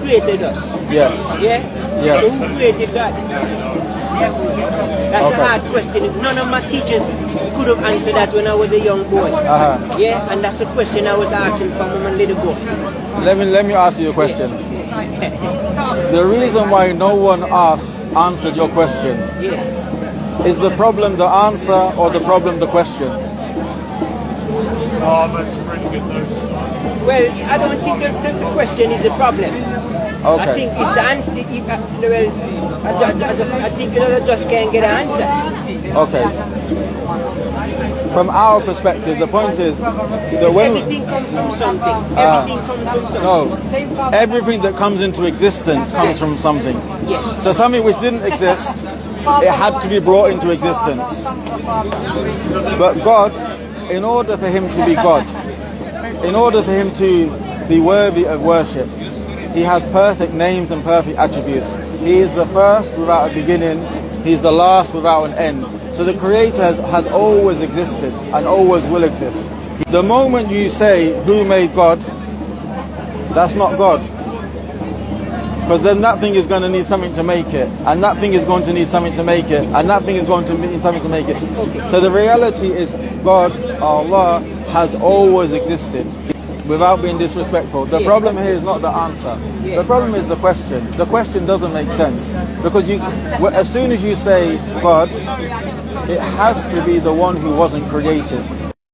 created us? Yes. Yeah? Yes. So who created God? That's a hard question. None of my teachers could have answered that when I was a young boy. Yeah, and that's a question I was asking from a little boy. Let me ask you a question. The reason why no one answered your question, is the problem the answer or the problem the question? That's pretty good news. Well, I don't think the question is the problem. Okay. I think if the answer, I think you just can't get an answer. Okay. From our perspective, the point is that when Everything comes from something. Everything comes from something. no, everything that comes into existence comes from something. Yes. So something which didn't exist, it had to be brought into existence. But God, in order for him to be God, in order for him to be worthy of worship, he has perfect names and perfect attributes. He is the first without a beginning. He's the last without an end. So the Creator has always existed and always will exist. The moment you say, who made God? That's not God. Because then that thing is going to need something to make it, and that thing is going to need something to make it, and that thing is going to need something to make it. So the reality is God, Allah, has always existed. Without being disrespectful, the problem here is not the answer. The problem is the question. The question doesn't make sense. Because as soon as you say God, it has to be the one who wasn't created.